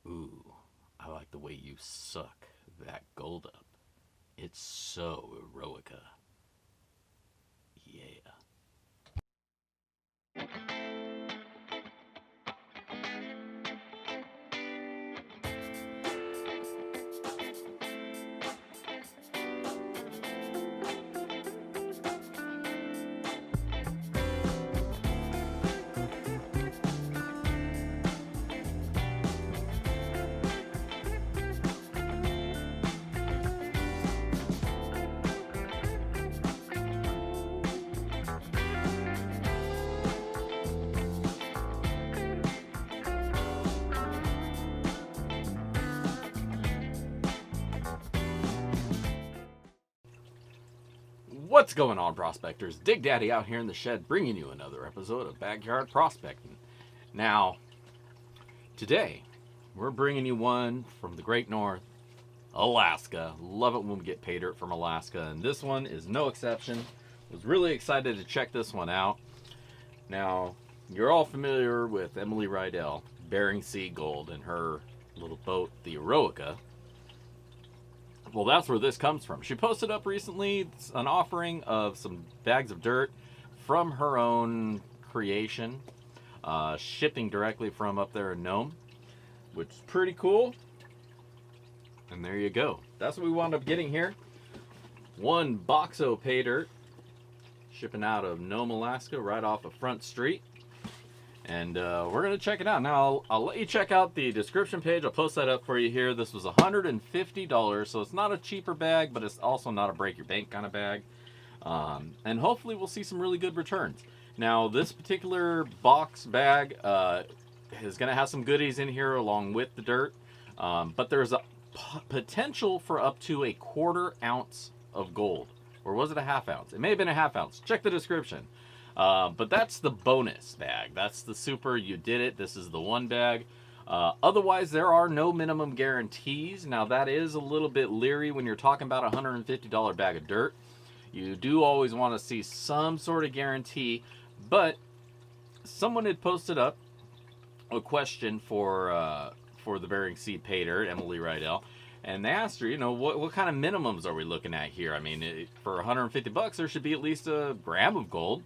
Ooh, I like the way you suck that gold up. It's so Eroica. Yeah. What's going on, prospectors? Dig Daddy out here in the shed bringing you another episode of Backyard Prospecting. Now, today, we're bringing you one from the Great North, Alaska. Love it when we get pay dirt from Alaska, and this one is no exception. Was really excited to check this one out. Now, you're all familiar with Emily Rydell, Bering Sea Gold, and her little boat, the Eroica. Well, that's where this comes from. She posted up recently an offering of some bags of dirt from her own creation, shipping directly from up there in Nome, which is pretty cool. And there you go. That's what we wound up getting here. One box of pay dirt, shipping out of Nome, Alaska, right off of Front Street. And we're going to check it out. Now, I'll let you check out the description page. I'll post that up for you here. This was $150, so it's not a cheaper bag, but it's also not a break your bank kind of bag. And hopefully we'll see some really good returns. Now, this particular box bag is going to have some goodies in here along with the dirt. But there's a potential for up to a 1/4 ounce of gold. Or was it a 1/2 ounce? It may have been a 1/2 ounce. Check the description. But that's the bonus bag. That's the super, you did it. This is the one bag. Otherwise, there are no minimum guarantees. Now, that is a little bit leery when you're talking about a $150 bag of dirt. You do always want to see some sort of guarantee. But someone had posted up a question for the Bering Sea Pay Dirt, Emily Rydell. And they asked her, you know, what kind of minimums are we looking at here? I mean, for $150, there should be at least a gram of gold.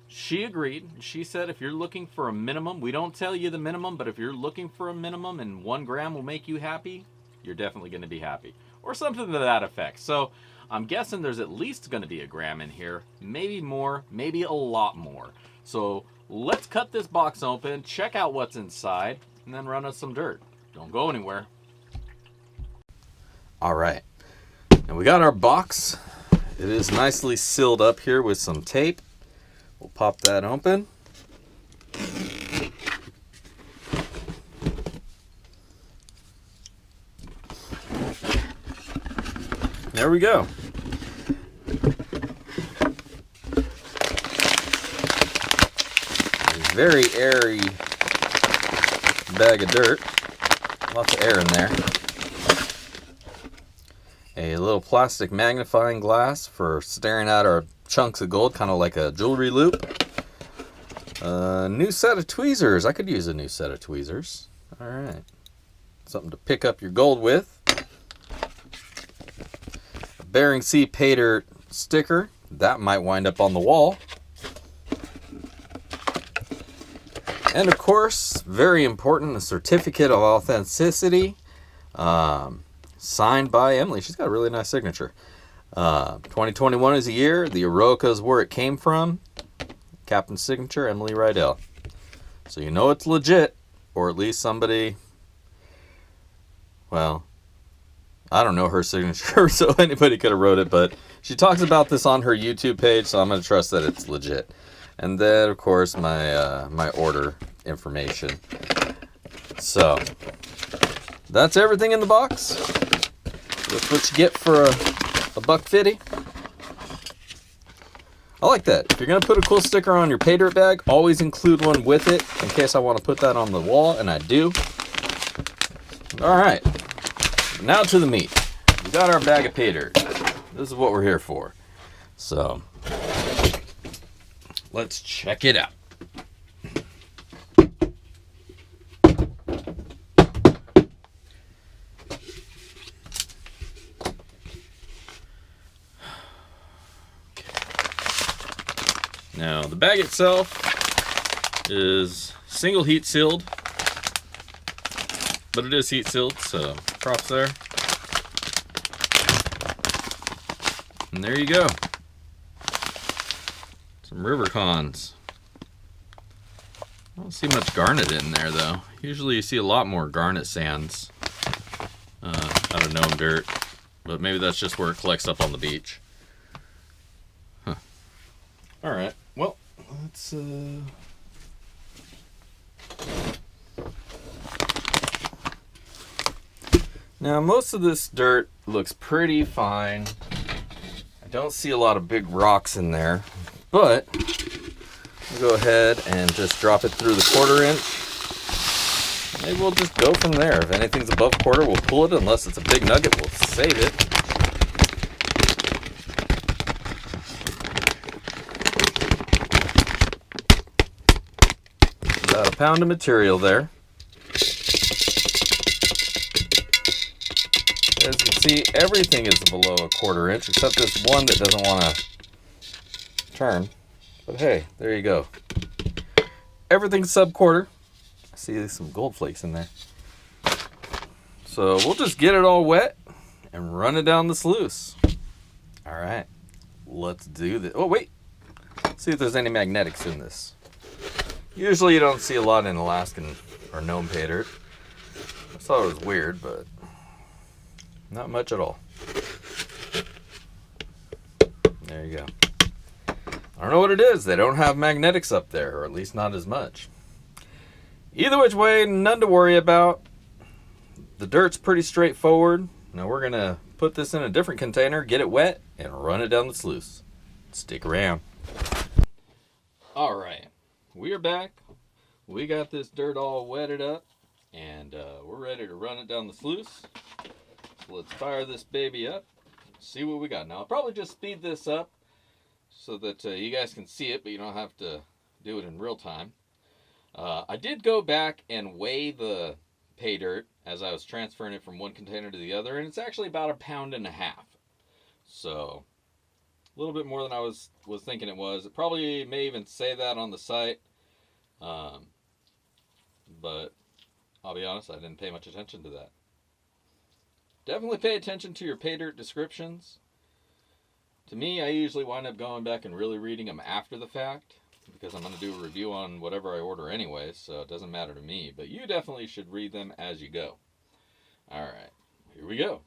She agreed. She said if you're looking for a minimum, we don't tell you the minimum, but if you're looking for a minimum and 1 gram will make you happy, you're definitely going to be happy. Or something to that effect. So I'm guessing there's at least going to be a gram in here. Maybe more, maybe a lot more. So let's cut this box open, check out what's inside, and then run us some dirt. Don't go anywhere. All right. And we got our box. It is nicely sealed up here with some tape. We'll pop that open. There we go. A very airy bag of dirt. Lots of air in there. A little plastic magnifying glass for staring at our chunks of gold, kind of like a jewelry loop. A new set of tweezers. I could use a new set of tweezers. All right. Something to pick up your gold with. A Bering Sea Pay Dirt sticker. That might wind up on the wall. And of course, very important, a certificate of authenticity. Signed by Emily. She's got a really nice signature. 2021 is the year. The Eroica is where it came from. Captain's signature, Emily Rydell. So you know it's legit, or at least somebody, well, I don't know her signature, so anybody could have wrote it, but she talks about this on her YouTube page, so I'm going to trust that it's legit. And then, of course, my order information. So that's everything in the box. That's what you get for a $1.50. I like that. If you're going to put a cool sticker on your pay dirt bag, always include one with it in case I want to put that on the wall, and I do. All right. Now to the meat. We got our bag of pay dirt. This is what we're here for. So, let's check it out. Now, the bag itself is single heat sealed, but it is heat sealed, so props there. And there you go. Some river cons. I don't see much garnet in there though. Usually you see a lot more garnet sands out of gnome dirt, but maybe that's just where it collects up on the beach. Huh. Alright, well, let's Now most of this dirt looks pretty fine. I don't see a lot of big rocks in there, but we'll go ahead and just drop it through the 1/4 inch. Maybe we'll just go from there. If anything's above 1/4, we'll pull it. Unless it's a big nugget, we'll save it. About a pound of material there. As you can see, everything is below a 1/4 inch, except this one that doesn't want to turn. But hey, there you go. Everything's sub 1/4. I see some gold flakes in there. So we'll just get it all wet and run it down the sluice. All right, let's do this. Oh wait, let's see if there's any magnetics in this. Usually you don't see a lot in Alaskan or gnome pay dirt. I thought it was weird, but not much at all. There you go. I don't know what it is. They don't have magnetics up there, or at least not as much. Either which way, none to worry about. The dirt's pretty straightforward. Now we're going to put this in a different container, get it wet, and run it down the sluice. Stick around. Alright, we are back. We got this dirt all wetted up, and we're ready to run it down the sluice. So let's fire this baby up, see what we got. Now I'll probably just speed this up so that you guys can see it, but you don't have to do it in real time. I did go back and weigh the pay dirt as I was transferring it from one container to the other, and it's actually about 1.5 pounds. So a little bit more than I was thinking it was. It probably may even say that on the site, but I'll be honest, I didn't pay much attention to that. Definitely pay attention to your pay dirt descriptions. To me, I usually wind up going back and really reading them after the fact, because I'm going to do a review on whatever I order anyway, so it doesn't matter to me. But you definitely should read them as you go. Alright, here we go.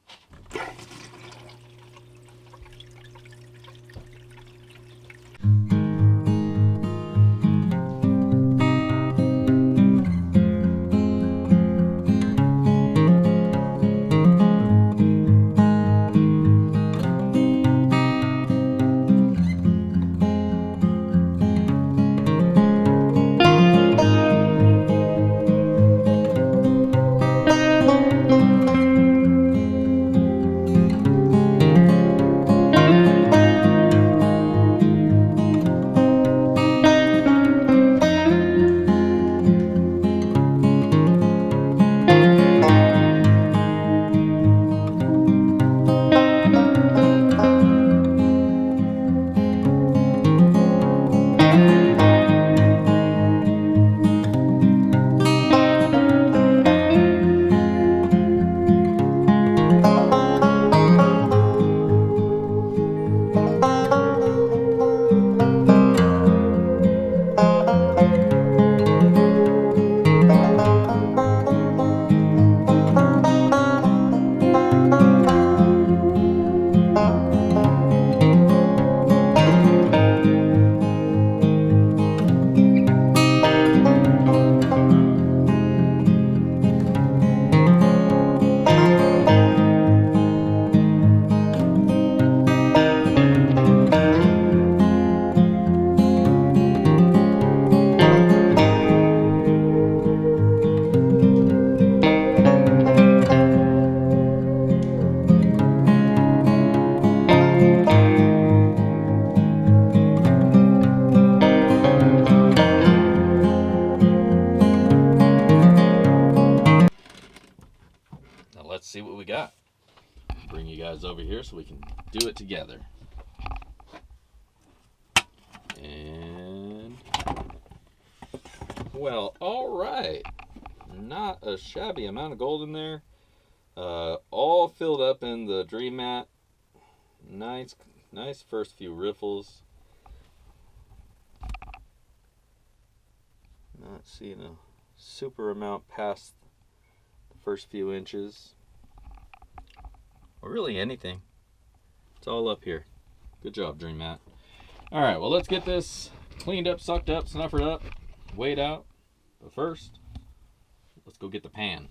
See what we got. Bring you guys over here so we can do it together. And Well, all right. Not a shabby amount of gold in there. All filled up in the Dream Mat. Nice first few riffles. Not seeing a super amount past the first few inches. Or really anything. It's all up here. Good job, Dream Mat. All right, well, let's get this cleaned up, sucked up, snuffered up, weighed out. But first, let's go get the pan.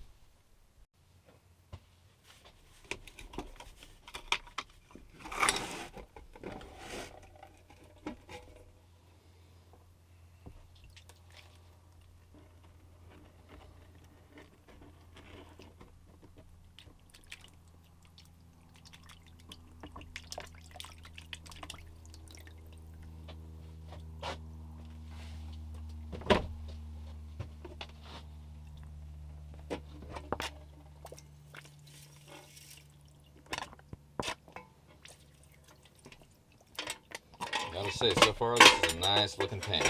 Gotta say, so far this is a nice looking pan.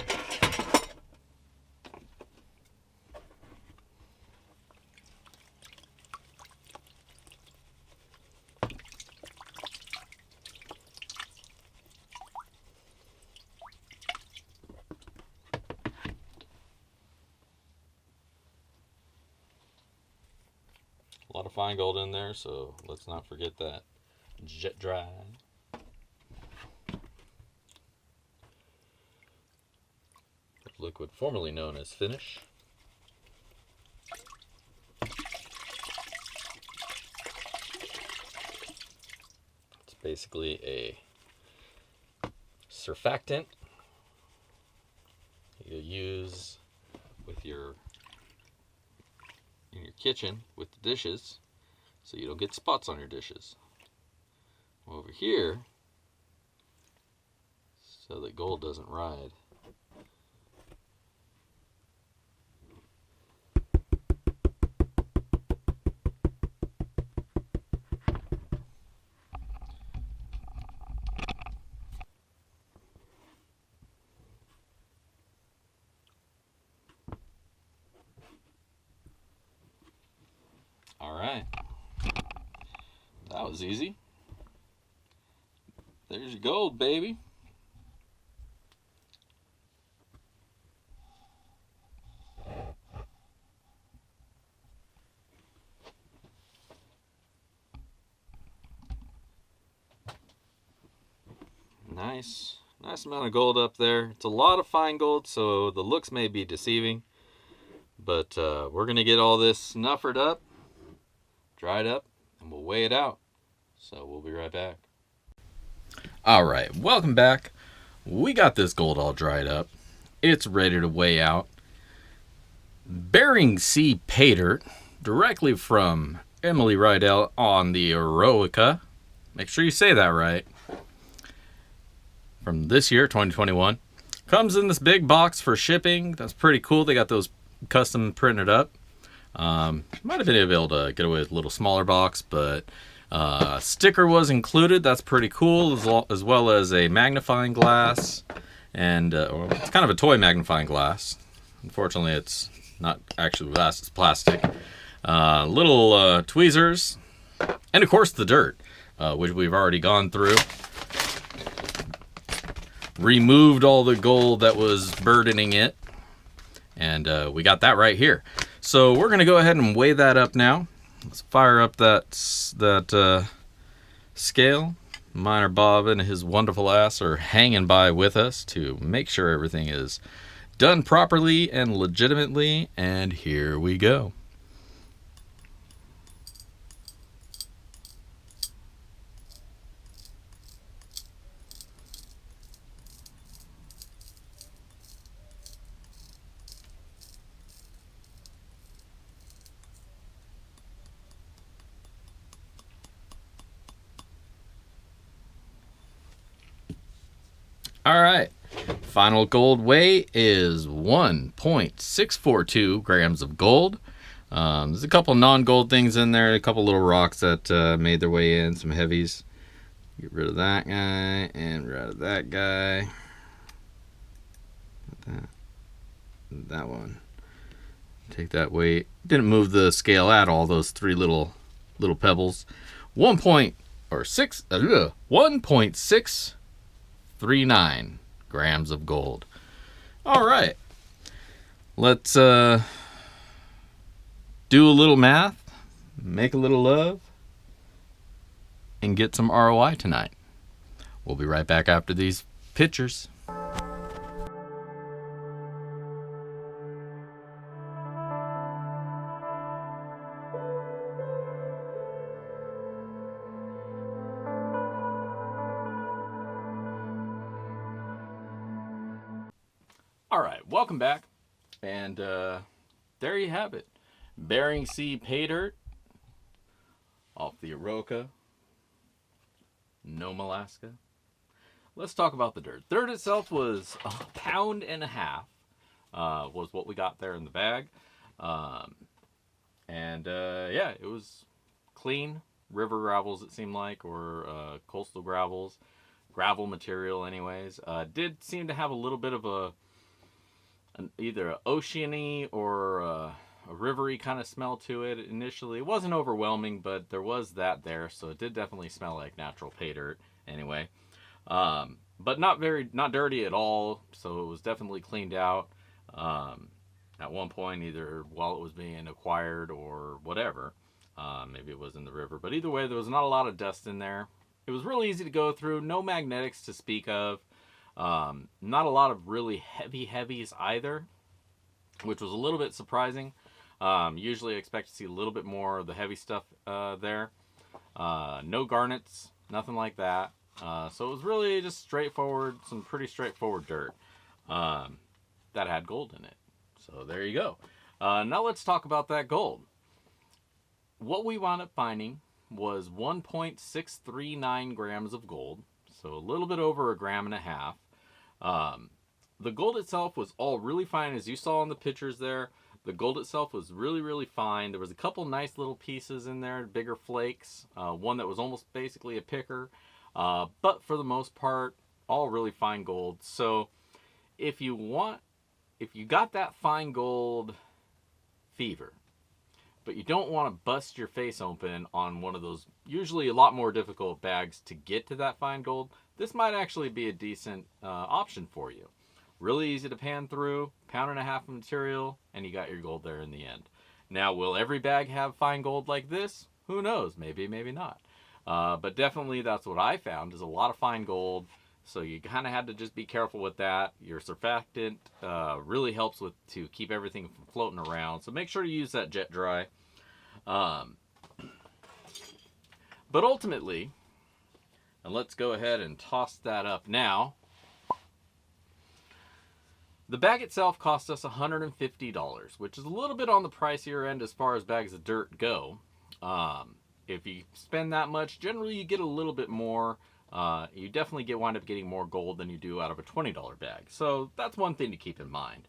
A lot of fine gold in there, so let's not forget that. Jet dry. Liquid formerly known as finish. It's basically a surfactant you use with in your kitchen with the dishes so you don't get spots on your dishes. Over here, so that gold doesn't ride. Alright, that was easy. There's your gold, baby. Nice amount of gold up there. It's a lot of fine gold, so the looks may be deceiving, but we're gonna get all this snuffered up, dried up, and we'll weigh it out. So we'll be right back. All right, welcome back. We got this gold all dried up. It's ready to weigh out. Bering SE Paydirt, directly from Emily Rydell on the Eroica. Make sure you say that right. From this year, 2021. Comes in this big box for shipping. That's pretty cool. They got those custom printed up. Might have been able to get away with a little smaller box, but sticker was included. That's pretty cool, as well as a magnifying glass, and it's kind of a toy magnifying glass. Unfortunately, it's not actually glass; it's plastic. Little tweezers, and of course the dirt, which we've already gone through. Removed all the gold that was burdening it, and we got that right here. So we're gonna go ahead and weigh that up now. Let's fire up that scale. Miner Bob and his wonderful ass are hanging by with us to make sure everything is done properly and legitimately, and here we go. All right, final gold weigh is 1.642 grams of gold. There's a couple non-gold things in there, a couple little rocks that made their way in, some heavies. Get rid of that guy and rid of that guy. Put That one. Take that weight. Didn't move the scale at all. Those three little pebbles. 1.639 grams of gold. All right. Let's do a little math, make a little love, and get some ROI tonight. We'll be right back after these pictures. All right, welcome back. And there you have it. Bering Sea Paydirt off the Eroica, Nome, Alaska. Let's talk about the dirt. Dirt itself was 1.5 pounds, was what we got there in the bag. Yeah, it was clean river gravels, it seemed like, or coastal gravels, gravel material anyways. Did seem to have a little bit of either an oceany or a rivery kind of smell to it initially. It wasn't overwhelming, but there was that there, so it did definitely smell like natural pay dirt anyway. But not dirty at all, so it was definitely cleaned out at one point, either while it was being acquired or whatever. Maybe it was in the river, but either way, there was not a lot of dust in there. It was really easy to go through, no magnetics to speak of. Not a lot of really heavies either, which was a little bit surprising. Usually I expect to see a little bit more of the heavy stuff there. No garnets, nothing like that. So it was really just straightforward, some pretty straightforward dirt that had gold in it. So there you go. Now let's talk about that gold. What we wound up finding was 1.639 grams of gold. So a little bit over 1.5 grams. The gold itself was all really fine, as you saw in the pictures there. The gold itself was really, really fine. There was a couple nice little pieces in there, bigger flakes. One that was almost basically a picker. But for the most part, all really fine gold. So if you got that fine gold fever, but you don't want to bust your face open on one of those usually a lot more difficult bags to get to that fine gold, this might actually be a decent option for you. Really easy to pan through, 1.5 pounds of material, and you got your gold there in the end. Now, will every bag have fine gold like this? Who knows? Maybe, maybe not. But definitely that's what I found, is a lot of fine gold. So you kind of had to just be careful with that. Your surfactant really helps to keep everything from floating around. So make sure to use that jet dry. But ultimately, and let's go ahead and toss that up now. The bag itself cost us $150, which is a little bit on the pricier end as far as bags of dirt go. If you spend that much, generally you get a little bit more. You definitely wind up getting more gold than you do out of a $20 bag. So that's one thing to keep in mind.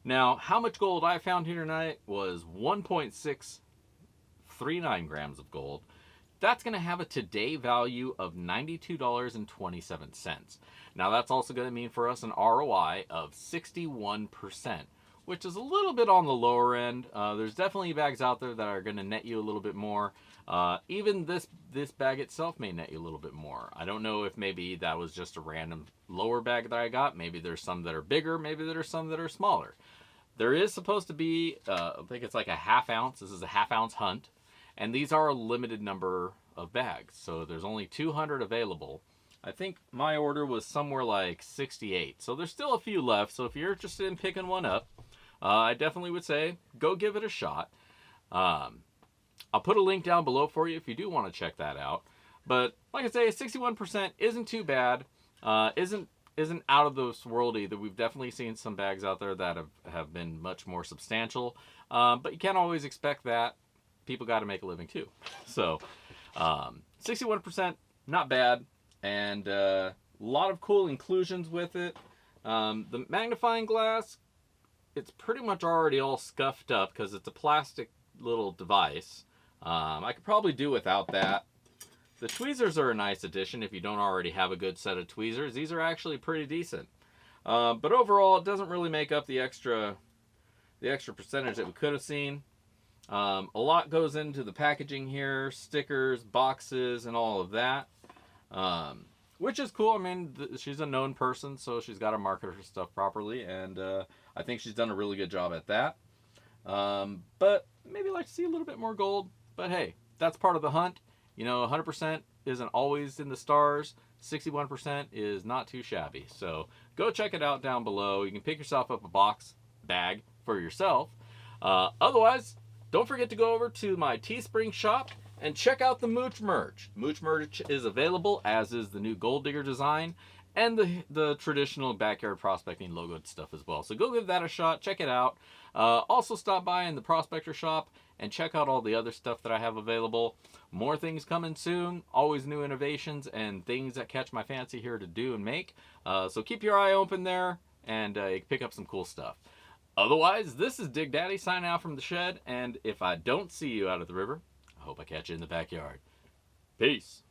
Now, how much gold I found here tonight was 1.639 grams of gold. That's going to have a today value of $92.27. Now, that's also going to mean for us an ROI of 61%, which is a little bit on the lower end. There's definitely bags out there that are going to net you a little bit more. Even this bag itself may net you a little bit more. I don't know if maybe that was just a random lower bag that I got. Maybe there's some that are bigger. Maybe there are some that are smaller. There is supposed to be, I think it's like a 1/2 ounce. This is a 1/2 ounce hunt. And these are a limited number of bags. So there's only 200 available. I think my order was somewhere like 68. So there's still a few left. So if you're interested in picking one up, I definitely would say go give it a shot. I'll put a link down below for you if you do want to check that out. But like I say, 61% isn't too bad. Isn't out of this world either. We've definitely seen some bags out there that have been much more substantial. But you can't always expect that. People got to make a living too. So 61%, not bad. And a lot of cool inclusions with it. The magnifying glass, it's pretty much already all scuffed up because it's a plastic little device. I could probably do without that. The tweezers are a nice addition if you don't already have a good set of tweezers. These are actually pretty decent. But overall, it doesn't really make up the extra percentage that we could have seen. A lot goes into the packaging here, stickers, boxes, and all of that, which is cool. I mean, she's a known person, so she's got to market her stuff properly, and I think she's done a really good job at that. But maybe like to see a little bit more gold. But hey, that's part of the hunt. You know, 100% isn't always in the stars. 61% is not too shabby. So go check it out down below. You can pick yourself up a bag for yourself. Otherwise, don't forget to go over to my Teespring shop and check out the Mooch merch. Mooch merch is available, as is the new Gold Digger design and the traditional backyard prospecting logoed stuff as well. So go give that a shot. Check it out. Also stop by in the Prospector shop and check out all the other stuff that I have available. More things coming soon. Always new innovations and things that catch my fancy here to do and make. So keep your eye open there and pick up some cool stuff. Otherwise, this is Dig Daddy signing out from the shed, and if I don't see you out at the river, I hope I catch you in the backyard. Peace.